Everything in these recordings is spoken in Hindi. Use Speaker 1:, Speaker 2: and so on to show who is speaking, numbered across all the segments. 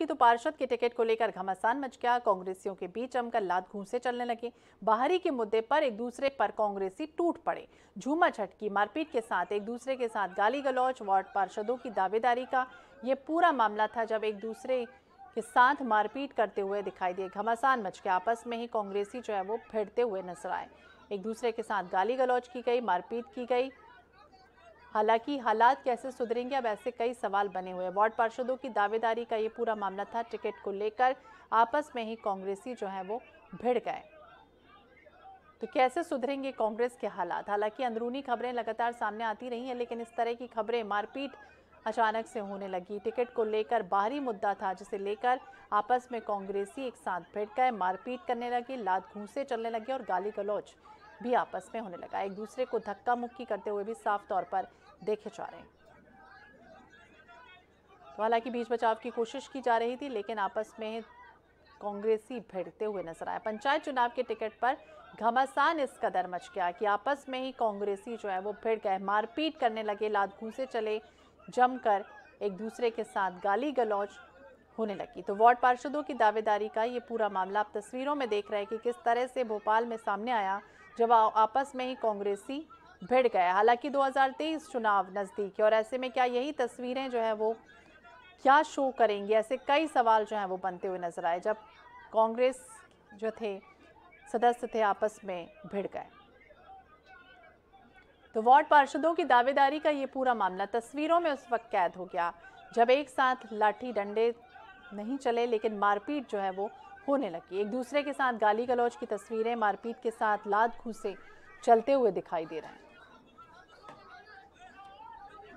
Speaker 1: की तो पार्षद के टिकट को लेकर घमासान मच गया। कांग्रेसियों के बीच जमकर लात घूंसे चलने लगे। बाहरी के मुद्दे पर एक दूसरे पर कांग्रेसी टूट पड़े। झूमा झटकी, मारपीट के साथ एक दूसरे के साथ गाली गलौज, वार्ड पार्षदों की दावेदारी का ये पूरा मामला था, जब एक दूसरे के साथ मारपीट करते हुए दिखाई दिए। घमासान मच गया। आपस में ही कांग्रेसी जो है वो भिड़ते हुए नजर आए। एक दूसरे के साथ गाली गलौज की गई, मारपीट की गई। हालांकि हालात कैसे सुधरेंगे, अब ऐसे कई सवाल बने हुए हैं। वार्ड पार्षदों की दावेदारी का ये पूरा मामला था। टिकट को लेकर आपस में ही कांग्रेसी जो है वो भिड़ गए। तो कैसे सुधरेंगे कांग्रेस के हालात? हालांकि अंदरूनी खबरें लगातार सामने आती रही हैं, लेकिन इस तरह की खबरें, मारपीट अचानक से होने लगी। टिकट को लेकर बाहरी मुद्दा था, जिसे लेकर आपस में कांग्रेसी एक साथ भिड़ गए, मारपीट करने लगे, लात घूंसे चलने लगे और गाली गलौज भी आपस में होने लगा। एक दूसरे को धक्का मुक्की करते हुए भी साफ तौर पर देखे जा रहे हैं। तो हालांकि बीच बचाव की कोशिश की जा रही थी, लेकिन आपस में कांग्रेसी भिड़ते हुए नजर आए। पंचायत चुनाव के टिकट पर घमासान इस कदर मच गया कि आपस में ही कांग्रेसी जो है वो भिड़ गए, मारपीट करने लगे, लात घूंसे चले, जमकर एक दूसरे के साथ गाली गलौज होने लगी। तो वार्ड पार्षदों की दावेदारी का ये पूरा मामला आप तस्वीरों में देख रहे हैं कि किस तरह से भोपाल में सामने आया, जब आपस में ही कांग्रेसी भिड़ गए। हालांकि 2023 चुनाव नजदीक है और ऐसे में क्या यही तस्वीरें जो है वो क्या शो करेंगी, ऐसे कई सवाल जो हैं वो बनते हुए नजर आए, जब कांग्रेस जो थे सदस्य थे आपस में भिड़ गए। तो वार्ड पार्षदों की दावेदारी का ये पूरा मामला तस्वीरों में उस वक्त कैद हो गया, जब एक साथ लाठी डंडे नहीं चले, लेकिन मारपीट जो है वो होने लगी। एक दूसरे के साथ गाली गलौज की तस्वीरें, मारपीट के साथ लात घूंसे चलते हुए दिखाई दे रहे हैं।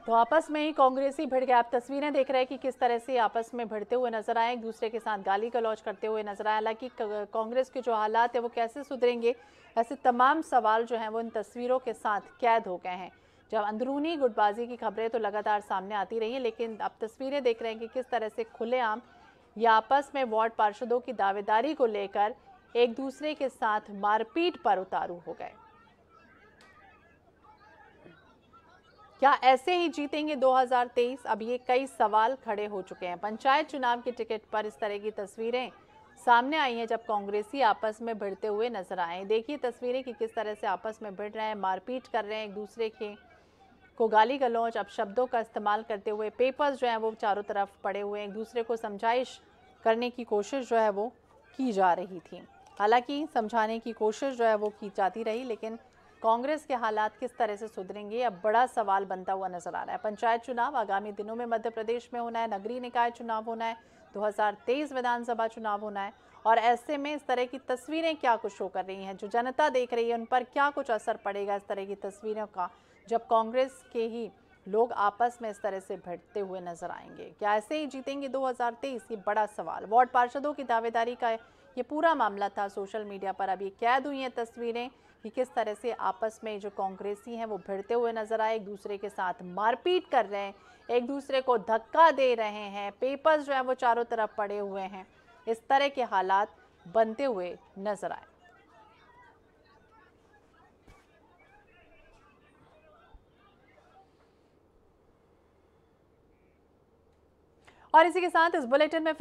Speaker 1: तो आपस में ही कांग्रेसी भिड़ गए। आप तस्वीरें देख रहे हैं कि किस तरह से आपस में भिड़ते हुए नजर आए, एक दूसरे के साथ गाली गलौज करते हुए नजर आए। हालांकि कांग्रेस के जो हालात है वो कैसे सुधरेंगे, ऐसे तमाम सवाल जो हैं वो इन तस्वीरों के साथ कैद हो गए हैं। जब अंदरूनी गुटबाजी की खबरें तो लगातार सामने आती रही हैं, लेकिन आप तस्वीरें देख रहे हैं कि किस तरह से खुलेआम या आपस में वार्ड पार्षदों की दावेदारी को लेकर एक दूसरे के साथ मारपीट पर उतारू हो गए। क्या ऐसे ही जीतेंगे 2023? अब ये कई सवाल खड़े हो चुके हैं। पंचायत चुनाव के टिकट पर इस तरह की तस्वीरें सामने आई हैं, जब कांग्रेसी आपस में भिड़ते हुए नजर आए। देखिए तस्वीरें कि किस तरह से आपस में भिड़ रहे हैं, मारपीट कर रहे हैं, एक दूसरे के को गाली गलौज, अब शब्दों का इस्तेमाल करते हुए। पेपर्स जो हैं वो चारों तरफ पड़े हुए हैं, एक दूसरे को समझाइश करने की कोशिश जो है वो की जा रही थी। हालांकि समझाने की कोशिश जो है वो की जाती रही, लेकिन कांग्रेस के हालात किस तरह से सुधरेंगे, अब बड़ा सवाल बनता हुआ नजर आ रहा है। पंचायत चुनाव आगामी दिनों में मध्य प्रदेश में होना है, नगरीय निकाय चुनाव होना है, 2023 विधानसभा चुनाव होना है, और ऐसे में इस तरह की तस्वीरें क्या कुछ शो कर रही हैं, जो जनता देख रही है उन पर क्या कुछ असर पड़ेगा इस तरह की तस्वीरों का, जब कांग्रेस के ही लोग आपस में इस तरह से भिड़ते हुए नजर आएंगे। क्या ऐसे ही जीतेंगे 2023? ये बड़ा सवाल। वार्ड पार्षदों की दावेदारी का ये पूरा मामला था। सोशल मीडिया पर अभी कैद हुई हैं तस्वीरें कि किस तरह से आपस में जो कांग्रेसी हैं वो भिड़ते हुए नजर आए, एक दूसरे के साथ मारपीट कर रहे हैं, एक दूसरे को धक्का दे रहे हैं, पेपर्स जो है वो चारों तरफ पड़े हुए हैं। इस तरह के हालात बनते हुए नजर आए। और इसी के साथ इस बुलेटिन में